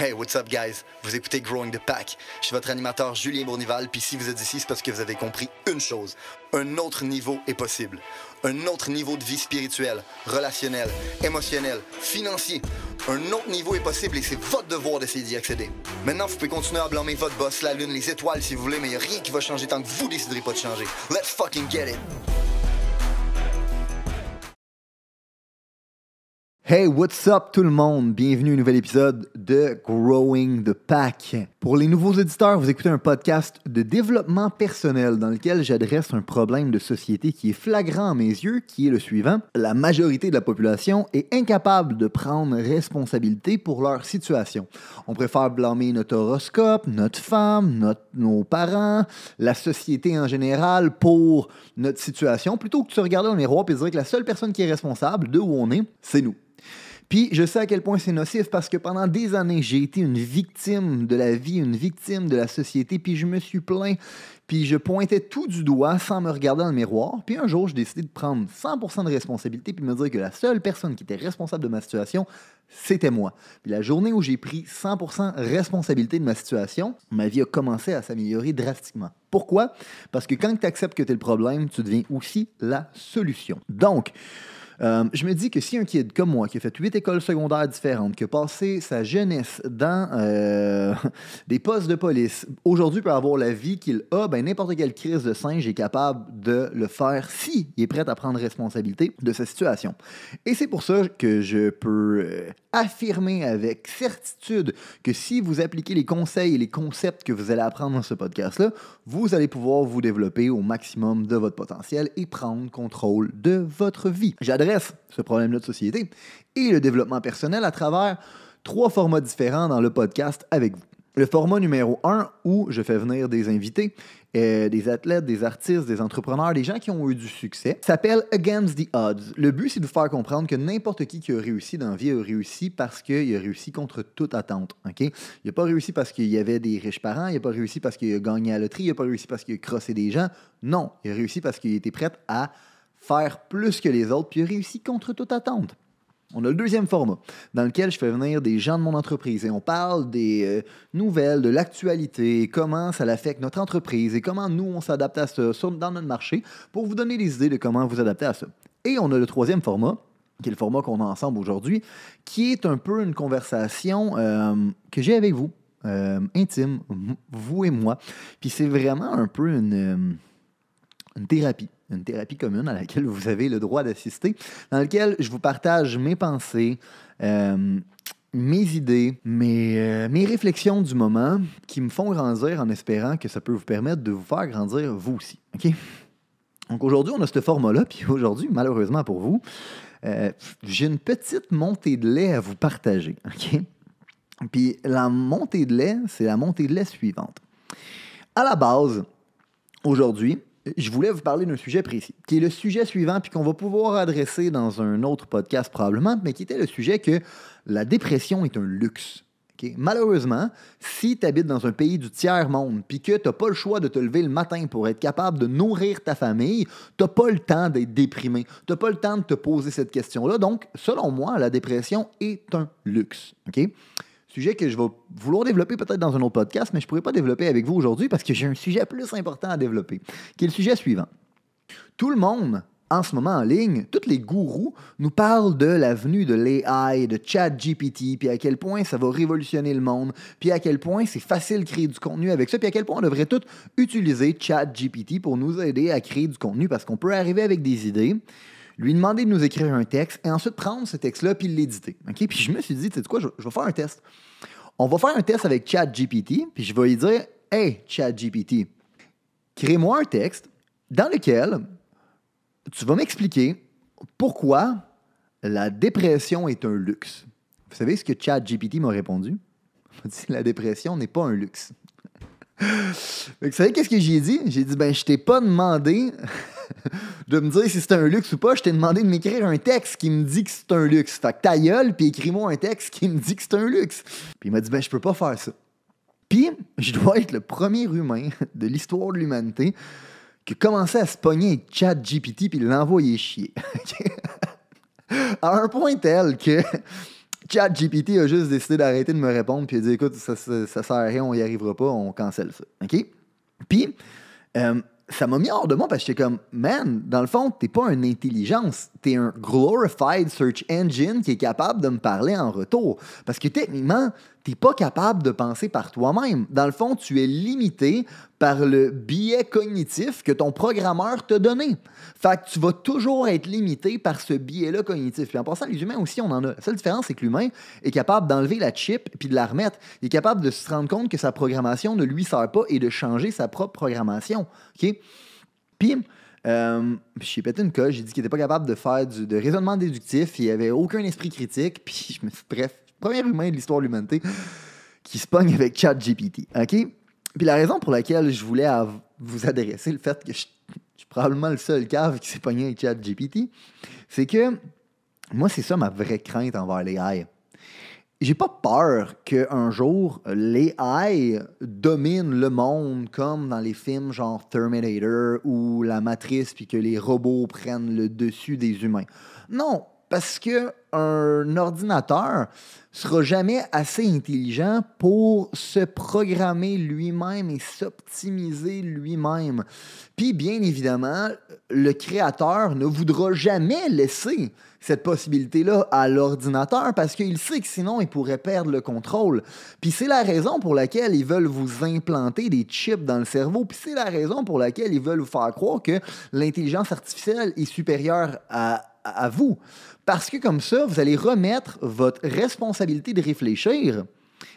Hey, what's up, guys? Vous écoutez Growing the Pack. Je suis votre animateur Julien Bournival, puis si vous êtes ici, c'est parce que vous avez compris une chose. Un autre niveau est possible. Un autre niveau de vie spirituelle, relationnelle, émotionnelle, financier. Un autre niveau est possible et c'est votre devoir d'essayer d'y accéder. Maintenant, vous pouvez continuer à blâmer votre boss, la lune, les étoiles si vous voulez, mais il n'y a rien qui va changer tant que vous déciderez pas de changer. Let's fucking get it! Hey, what's up tout le monde? Bienvenue à un nouvel épisode de Growing the Pack. Pour les nouveaux auditeurs, vous écoutez un podcast de développement personnel dans lequel j'adresse un problème de société qui est flagrant à mes yeux, qui est le suivant. La majorité de la population est incapable de prendre responsabilité pour leur situation. On préfère blâmer notre horoscope, notre femme, nos parents, la société en général pour notre situation, plutôt que de se regarder dans le miroir et de dire que la seule personne qui est responsable de où on est, c'est nous. Puis je sais à quel point c'est nocif parce que pendant des années, j'ai été une victime de la vie, une victime de la société, puis je me suis plaint, puis je pointais tout du doigt sans me regarder dans le miroir. Puis un jour, j'ai décidé de prendre 100% de responsabilité puis de me dire que la seule personne qui était responsable de ma situation, c'était moi. Puis la journée où j'ai pris 100% responsabilité de ma situation, ma vie a commencé à s'améliorer drastiquement. Pourquoi? Parce que quand tu acceptes que tu es le problème, tu deviens aussi la solution. Donc, je me dis que si un kid comme moi, qui a fait 8 écoles secondaires différentes, qui a passé sa jeunesse dans des postes de police, aujourd'hui peut avoir la vie qu'il a, ben n'importe quelle crise de singe est capable de le faire s'il est prêt à prendre responsabilité de sa situation. Et c'est pour ça que je peux affirmer avec certitude que si vous appliquez les conseils et les concepts que vous allez apprendre dans ce podcast-là, vous allez pouvoir vous développer au maximum de votre potentiel et prendre contrôle de votre vie. J'adresse ce problème-là de société et le développement personnel à travers 3 formats différents dans le podcast avec vous. Le format numéro 1 où je fais venir des invités, des athlètes, des artistes, des entrepreneurs, des gens qui ont eu du succès, s'appelle Against the Odds. Le but, c'est de vous faire comprendre que n'importe qui a réussi dans la vie a réussi parce qu'il a réussi contre toute attente. Okay? Il n'a pas réussi parce qu'il y avait des riches parents, il n'a pas réussi parce qu'il a gagné à la loterie, il n'a pas réussi parce qu'il a crossé des gens. Non, il a réussi parce qu'il était prêt à faire plus que les autres, puis il a réussi contre toute attente. On a le deuxième format, dans lequel je fais venir des gens de mon entreprise et on parle des nouvelles, de l'actualité, comment ça affecte notre entreprise et comment nous, on s'adapte à ça dans notre marché pour vous donner des idées de comment vous adapter à ça. Et on a le troisième format, qui est le format qu'on a ensemble aujourd'hui, qui est un peu une conversation que j'ai avec vous, intime, vous et moi. Puis c'est vraiment un peu une thérapie. Une thérapie commune à laquelle vous avez le droit d'assister, dans laquelle je vous partage mes pensées, mes idées, mes réflexions du moment qui me font grandir en espérant que ça peut vous permettre de vous faire grandir vous aussi. Okay? Donc aujourd'hui, on a ce format-là, puis aujourd'hui, malheureusement pour vous, j'ai une petite montée de lait à vous partager. Okay? Puis la montée de lait, c'est la montée de lait suivante. À la base, aujourd'hui, je voulais vous parler d'un sujet précis, qui est le sujet suivant, puis qu'on va pouvoir adresser dans un autre podcast probablement, mais qui était le sujet que la dépression est un luxe. Okay? Malheureusement, si tu habites dans un pays du tiers-monde, puis que tu n'as pas le choix de te lever le matin pour être capable de nourrir ta famille, tu n'as pas le temps d'être déprimé, tu n'as pas le temps de te poser cette question-là. Donc, selon moi, la dépression est un luxe. Okay? Sujet que je vais vouloir développer peut-être dans un autre podcast, mais je ne pourrais pas développer avec vous aujourd'hui parce que j'ai un sujet plus important à développer, qui est le sujet suivant. Tout le monde, en ce moment en ligne, tous les gourous nous parlent de la venue de l'AI, de ChatGPT, puis à quel point ça va révolutionner le monde, puis à quel point c'est facile de créer du contenu avec ça, puis à quel point on devrait tous utiliser ChatGPT pour nous aider à créer du contenu parce qu'on peut arriver avec des idées, lui demander de nous écrire un texte et ensuite prendre ce texte-là puis l'éditer. Okay? Puis je me suis dit, tu sais quoi, je vais faire un test. On va faire un test avec ChatGPT, puis je vais lui dire, « Hey, ChatGPT, crée-moi un texte dans lequel tu vas m'expliquer pourquoi la dépression est un luxe. » Vous savez ce que ChatGPT m'a répondu? Il m'a dit, « La dépression n'est pas un luxe. » Vous savez qu'est-ce que j'ai dit? J'ai dit, ben je t'ai pas demandé de me dire si c'est un luxe ou pas, je t'ai demandé de m'écrire un texte qui me dit que c'est un luxe. Fait que ta gueule, puis écris-moi un texte qui me dit que c'est un luxe. Puis il m'a dit, ben je peux pas faire ça. Puis je dois être le premier humain de l'histoire de l'humanité qui a commencé à se pogner avec ChatGPT puis l'envoyer chier. À un point tel que ChatGPT a juste décidé d'arrêter de me répondre puis il a dit écoute, ça sert à rien, on y arrivera pas, on cancelle ça. OK? Puis, ça m'a mis hors de moi parce que j'étais comme, man, dans le fond, t'es pas une intelligence, t'es un glorified search engine qui est capable de me parler en retour. Parce que techniquement, t'es pas capable de penser par toi-même. Dans le fond, tu es limité par le biais cognitif que ton programmeur t'a donné. Fait que tu vas toujours être limité par ce biais-là cognitif. Puis en passant, les humains aussi, on en a. La seule différence, c'est que l'humain est capable d'enlever la chip puis de la remettre. Il est capable de se rendre compte que sa programmation ne lui sert pas et de changer sa propre programmation. OK? Puis, j'ai pété une coche, j'ai dit qu'il n'était pas capable de faire de raisonnement déductif, il n'y avait aucun esprit critique, puis bref, premier humain de l'histoire de l'humanité qui se pogne avec ChatGPT, OK? Puis la raison pour laquelle je voulais vous adresser le fait que je suis probablement le seul cave qui s'est pogné avec ChatGPT, c'est que moi, c'est ça ma vraie crainte envers l'AI. J'ai pas peur qu'un jour, l'AI domine le monde comme dans les films genre Terminator ou La Matrice puis que les robots prennent le dessus des humains. Non, parce qu'un ordinateur sera jamais assez intelligent pour se programmer lui-même et s'optimiser lui-même. Puis, bien évidemment, le créateur ne voudra jamais laisser cette possibilité-là à l'ordinateur parce qu'il sait que sinon, il pourrait perdre le contrôle. Puis c'est la raison pour laquelle ils veulent vous implanter des chips dans le cerveau. Puis c'est la raison pour laquelle ils veulent vous faire croire que l'intelligence artificielle est supérieure à vous. Parce que comme ça, vous allez remettre votre responsabilité de réfléchir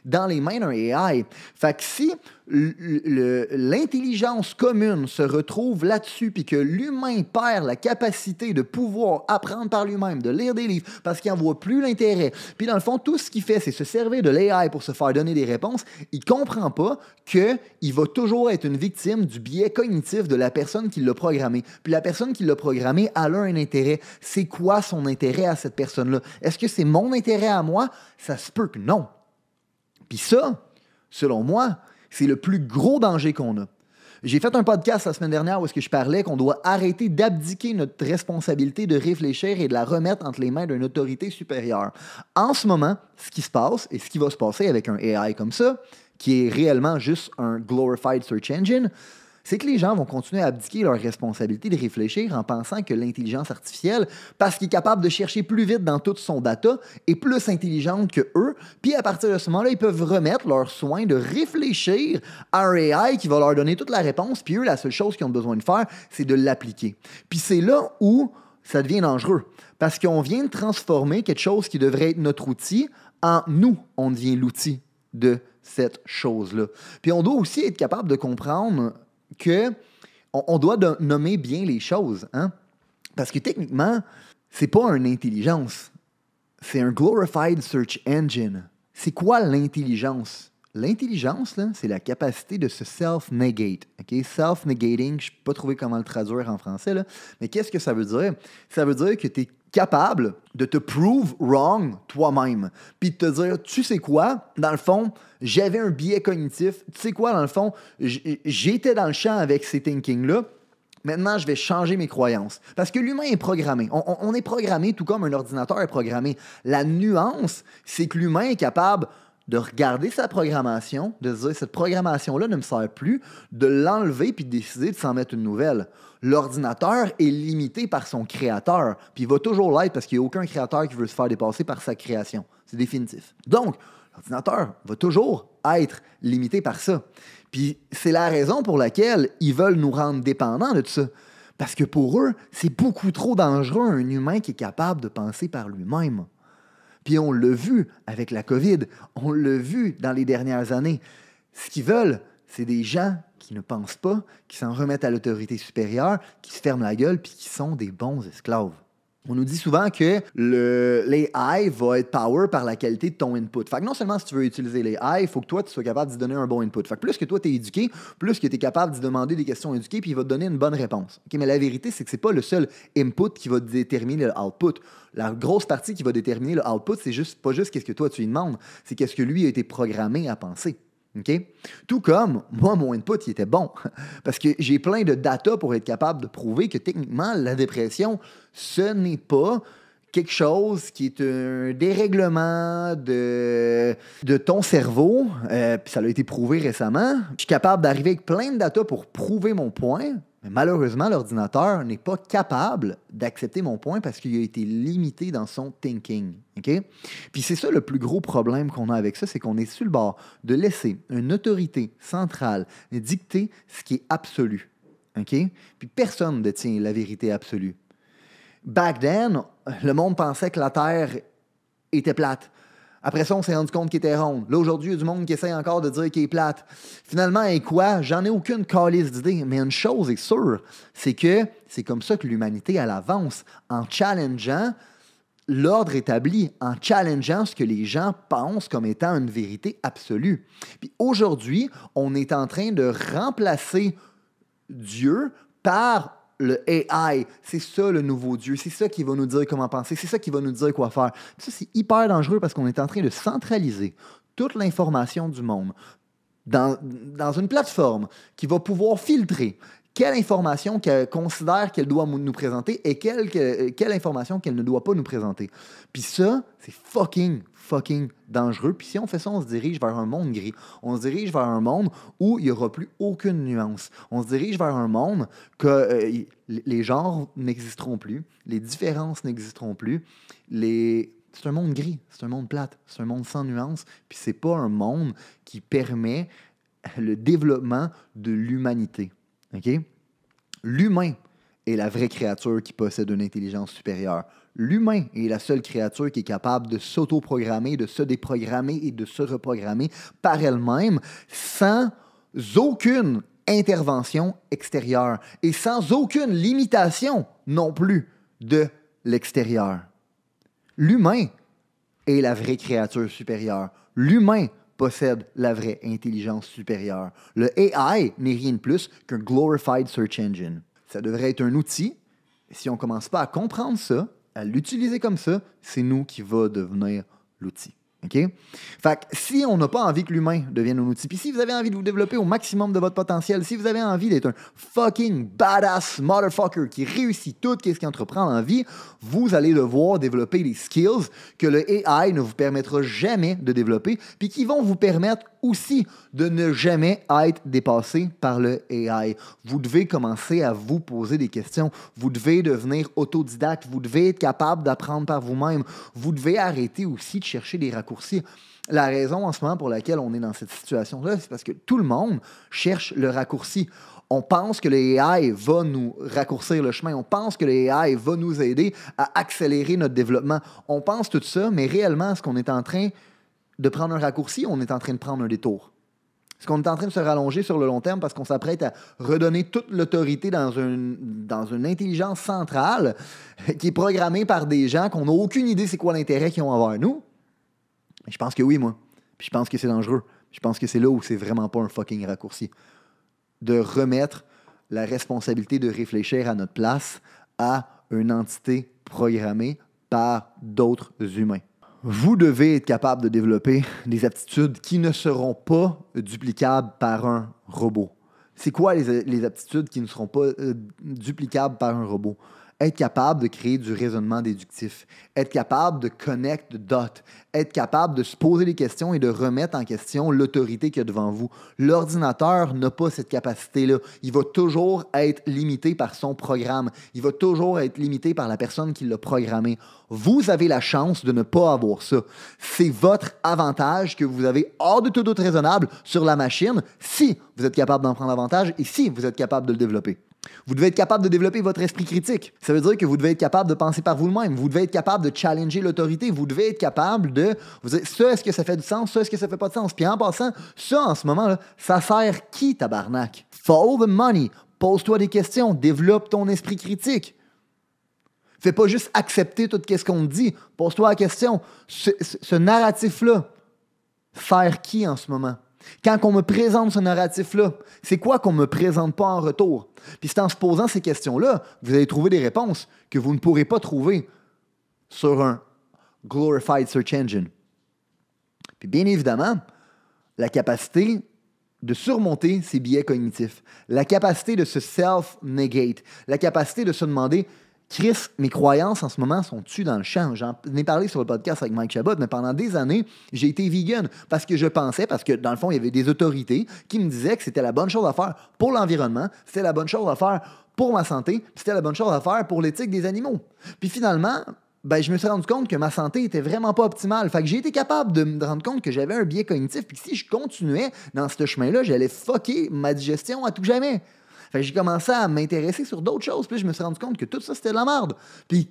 dans les mains d'un AI. Fait que si l'intelligence commune se retrouve là-dessus puis que l'humain perd la capacité de pouvoir apprendre par lui-même, de lire des livres parce qu'il n'en voit plus l'intérêt, puis dans le fond, tout ce qu'il fait, c'est se servir de l'AI pour se faire donner des réponses, il ne comprend pas qu'il va toujours être une victime du biais cognitif de la personne qui l'a programmé. Puis la personne qui l'a programmé, elle a un intérêt. C'est quoi son intérêt à cette personne-là? Est-ce que c'est mon intérêt à moi? Ça se peut que non. Puis ça, selon moi, c'est le plus gros danger qu'on a. J'ai fait un podcast la semaine dernière où est-ce que je parlais qu'on doit arrêter d'abdiquer notre responsabilité de réfléchir et de la remettre entre les mains d'une autorité supérieure. En ce moment, ce qui se passe et ce qui va se passer avec un AI comme ça, qui est réellement juste un glorified search engine, c'est que les gens vont continuer à abdiquer leur responsabilité de réfléchir en pensant que l'intelligence artificielle, parce qu'il est capable de chercher plus vite dans toute son data, est plus intelligente que eux. Puis à partir de ce moment-là, ils peuvent remettre leur soin de réfléchir à un AI qui va leur donner toute la réponse. Puis eux, la seule chose qu'ils ont besoin de faire, c'est de l'appliquer. Puis c'est là où ça devient dangereux. Parce qu'on vient de transformer quelque chose qui devrait être notre outil en nous, on devient l'outil de cette chose-là. Puis on doit aussi être capable de comprendre qu'on doit nommer bien les choses. Hein? Parce que techniquement, c'est pas une intelligence. C'est un glorified search engine. C'est quoi l'intelligence? L'intelligence, là, c'est la capacité de se self-negate. Okay? Self-negating, je ne peux pas trouver comment le traduire en français, là. Mais qu'est-ce que ça veut dire? Ça veut dire que tu es capable de te prove wrong toi-même. Puis de te dire, tu sais quoi, dans le fond, j'avais un biais cognitif. Tu sais quoi, dans le fond, j'étais dans le champ avec ces thinking-là. Maintenant, je vais changer mes croyances. Parce que l'humain est programmé. On est programmé tout comme un ordinateur est programmé. La nuance, c'est que l'humain est capable de regarder sa programmation, de se dire cette programmation-là ne me sert plus, de l'enlever puis de décider de s'en mettre une nouvelle. L'ordinateur est limité par son créateur, puis il va toujours l'être parce qu'il n'y a aucun créateur qui veut se faire dépasser par sa création. C'est définitif. Donc, l'ordinateur va toujours être limité par ça. Puis c'est la raison pour laquelle ils veulent nous rendre dépendants de tout ça. Parce que pour eux, c'est beaucoup trop dangereux un humain qui est capable de penser par lui-même. Puis on l'a vu avec la COVID, on l'a vu dans les dernières années. Ce qu'ils veulent, c'est des gens qui ne pensent pas, qui s'en remettent à l'autorité supérieure, qui se ferment la gueule puis qui sont des bons esclaves. On nous dit souvent que l'AI va être power par la qualité de ton input. Fait que non seulement si tu veux utiliser l'AI, il faut que toi, tu sois capable d'y donner un bon input. Fait que plus que toi, tu es éduqué, plus que tu es capable d'y demander des questions éduquées, puis il va te donner une bonne réponse. Okay? Mais la vérité, c'est que c'est pas le seul input qui va déterminer le output. La grosse partie qui va déterminer le output, c'est pas juste qu'est-ce que toi, tu lui demandes, c'est qu'est-ce que lui a été programmé à penser. Okay? Tout comme, moi, mon input, il était bon. Parce que j'ai plein de data pour être capable de prouver que techniquement, la dépression, ce n'est pas quelque chose qui est un dérèglement de ton cerveau, puis ça a été prouvé récemment. Je suis capable d'arriver avec plein de data pour prouver mon point, mais malheureusement, l'ordinateur n'est pas capable d'accepter mon point parce qu'il a été limité dans son thinking. Okay? Puis c'est ça le plus gros problème qu'on a avec ça, c'est qu'on est sur le bord de laisser une autorité centrale dicter ce qui est absolu. Okay? Puis personne ne détient la vérité absolue. Back then, le monde pensait que la Terre était plate. Après ça, on s'est rendu compte qu'elle était ronde. Là, aujourd'hui, il y a du monde qui essaie encore de dire qu'elle est plate. Finalement, et quoi? J'en ai aucune calice d'idée. Mais une chose est sûre, c'est que c'est comme ça que l'humanité, elle avance, en challengeant l'ordre établi, en challengeant ce que les gens pensent comme étant une vérité absolue. Puis aujourd'hui, on est en train de remplacer Dieu par le AI. C'est ça le nouveau Dieu. C'est ça qui va nous dire comment penser. C'est ça qui va nous dire quoi faire. Puis ça, c'est hyper dangereux parce qu'on est en train de centraliser toute l'information du monde dans une plateforme qui va pouvoir filtrer quelle information qu'elle considère qu'elle doit nous présenter et quelle information qu'elle ne doit pas nous présenter. Puis ça, c'est fucking dangereux. Puis si on fait ça, on se dirige vers un monde gris. On se dirige vers un monde où il n'y aura plus aucune nuance. On se dirige vers un monde que les genres n'existeront plus, les différences n'existeront plus, c'est un monde gris, c'est un monde plate, c'est un monde sans nuance, puis c'est pas un monde qui permet le développement de l'humanité. Okay? L'humain est la vraie créature qui possède une intelligence supérieure. L'humain est la seule créature qui est capable de s'auto-programmer, de se déprogrammer et de se reprogrammer par elle-même sans aucune intervention extérieure et sans aucune limitation non plus de l'extérieur. L'humain est la vraie créature supérieure. L'humain possède la vraie intelligence supérieure. Le AI n'est rien de plus qu'un glorified search engine. Ça devrait être un outil. Et si on ne commence pas à comprendre ça, à l'utiliser comme ça, c'est nous qui va devenir l'outil. OK? Fait que si on n'a pas envie que l'humain devienne un outil, puis si vous avez envie de vous développer au maximum de votre potentiel, si vous avez envie d'être un fucking badass motherfucker qui réussit tout ce qu'il entreprend dans la vie, vous allez devoir développer des skills que le AI ne vous permettra jamais de développer, puis qui vont vous permettre aussi de ne jamais être dépassé par le AI. Vous devez commencer à vous poser des questions. Vous devez devenir autodidacte. Vous devez être capable d'apprendre par vous-même. Vous devez arrêter aussi de chercher des raccourcis. La raison en ce moment pour laquelle on est dans cette situation-là, c'est parce que tout le monde cherche le raccourci. On pense que le AI va nous raccourcir le chemin. On pense que le AI va nous aider à accélérer notre développement. On pense tout ça, mais réellement, ce qu'on est en train de prendre un raccourci, on est en train de prendre un détour. Est-ce qu'on est en train de se rallonger sur le long terme parce qu'on s'apprête à redonner toute l'autorité dans une intelligence centrale qui est programmée par des gens qu'on n'a aucune idée c'est quoi l'intérêt qu'ils ont envers nous? Je pense que oui, moi. Puis je pense que c'est dangereux. Je pense que c'est là où c'est vraiment pas un fucking raccourci. De remettre la responsabilité de réfléchir à notre place à une entité programmée par d'autres humains. Vous devez être capable de développer des aptitudes qui ne seront pas duplicables par un robot. C'est quoi les aptitudes qui ne seront pas duplicables par un robot? Être capable de créer du raisonnement déductif, être capable de connect the dot, être capable de se poser des questions et de remettre en question l'autorité qu'il y a devant vous. L'ordinateur n'a pas cette capacité-là. Il va toujours être limité par son programme. Il va toujours être limité par la personne qui l'a programmé. Vous avez la chance de ne pas avoir ça. C'est votre avantage que vous avez hors de tout doute raisonnable sur la machine si vous êtes capable d'en prendre avantage et si vous êtes capable de le développer. Vous devez être capable de développer votre esprit critique. Ça veut dire que vous devez être capable de penser par vous-même. Vous devez être capable de challenger l'autorité. Vous devez être capable de vous dire ça, est-ce que ça fait du sens? Ça, est-ce que ça fait pas de sens? Puis en passant, ça, en ce moment-là, ça sert qui, tabarnak? Follow the money. Pose-toi des questions. Développe ton esprit critique. Fais pas juste accepter tout ce qu'on te dit. Pose-toi la question. Ce narratif-là sert qui en ce moment? Quand on me présente ce narratif-là, c'est quoi qu'on ne me présente pas en retour? Puis c'est en se posant ces questions-là, vous allez trouver des réponses que vous ne pourrez pas trouver sur un glorified search engine. Puis bien évidemment, la capacité de surmonter ces biais cognitifs, la capacité de se self-negate, la capacité de se demander Chris, mes croyances en ce moment sont tues dans le champ. J'en ai parlé sur le podcast avec Mike Chabot, mais pendant des années, j'ai été vegan parce que je pensais, parce que dans le fond, il y avait des autorités qui me disaient que c'était la bonne chose à faire pour l'environnement, c'était la bonne chose à faire pour ma santé, puis c'était la bonne chose à faire pour l'éthique des animaux. Puis finalement, je me suis rendu compte que ma santé était vraiment pas optimale. Fait que j'ai été capable de me rendre compte que j'avais un biais cognitif, puis que si je continuais dans ce chemin-là, j'allais fucker ma digestion à tout jamais. Fait que j'ai commencé à m'intéresser sur d'autres choses, puis je me suis rendu compte que tout ça, c'était de la merde. Puis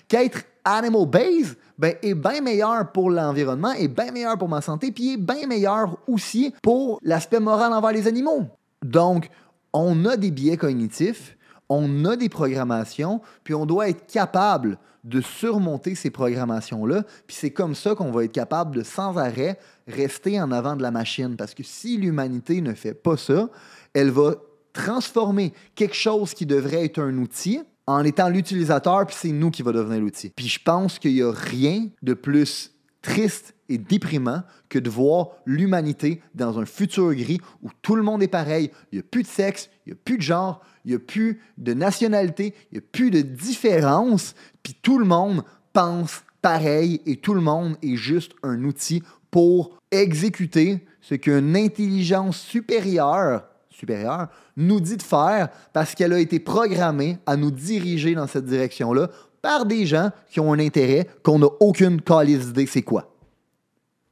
qu'être animal-based, est bien meilleur pour l'environnement, est bien meilleur pour ma santé, puis est bien meilleur aussi pour l'aspect moral envers les animaux. Donc, on a des biais cognitifs, on a des programmations, puis on doit être capable de surmonter ces programmations-là, puis c'est comme ça qu'on va être capable de, sans arrêt, rester en avant de la machine. Parce que si l'humanité ne fait pas ça, elle va transformer quelque chose qui devrait être un outil en étant l'utilisateur, puis c'est nous qui va devenir l'outil. Puis je pense qu'il n'y a rien de plus triste et déprimant que de voir l'humanité dans un futur gris où tout le monde est pareil, il n'y a plus de sexe, il n'y a plus de genre, il n'y a plus de nationalité, il n'y a plus de différence, puis tout le monde pense pareil et tout le monde est juste un outil pour exécuter ce qu'une intelligence supérieure nous dit de faire parce qu'elle a été programmée à nous diriger dans cette direction-là par des gens qui ont un intérêt qu'on n'a aucune calisse d'idée c'est quoi.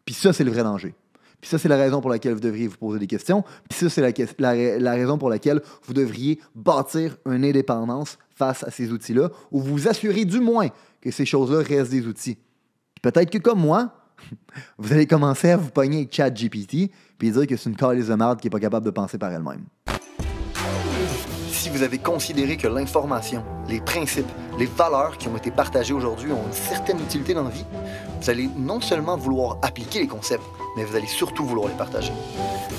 Puis ça, c'est le vrai danger. Puis ça, c'est la raison pour laquelle vous devriez vous poser des questions. Puis ça, c'est la raison pour laquelle vous devriez bâtir une indépendance face à ces outils-là ou vous assurer du moins que ces choses-là restent des outils. Puis peut-être que comme moi, vous allez commencer à vous pogner avec ChatGPT puis dire que c'est une calisse de merde qui n'est pas capable de penser par elle-même. Si vous avez considéré que l'information, les principes, les valeurs qui ont été partagées aujourd'hui ont une certaine utilité dans la vie, vous allez non seulement vouloir appliquer les concepts, mais vous allez surtout vouloir les partager.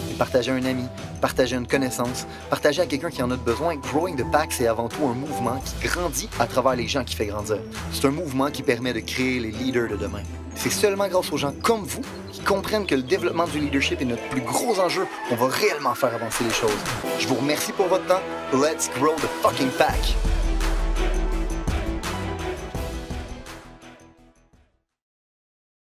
Les partager à un ami, partager à une connaissance, partager à quelqu'un qui en a besoin. Growing the Pack, c'est avant tout un mouvement qui grandit à travers les gens qui fait grandir. C'est un mouvement qui permet de créer les leaders de demain. C'est seulement grâce aux gens comme vous qui comprennent que le développement du leadership est notre plus gros enjeu qu'on va réellement faire avancer les choses. Je vous remercie pour votre temps. Let's grow the fucking pack!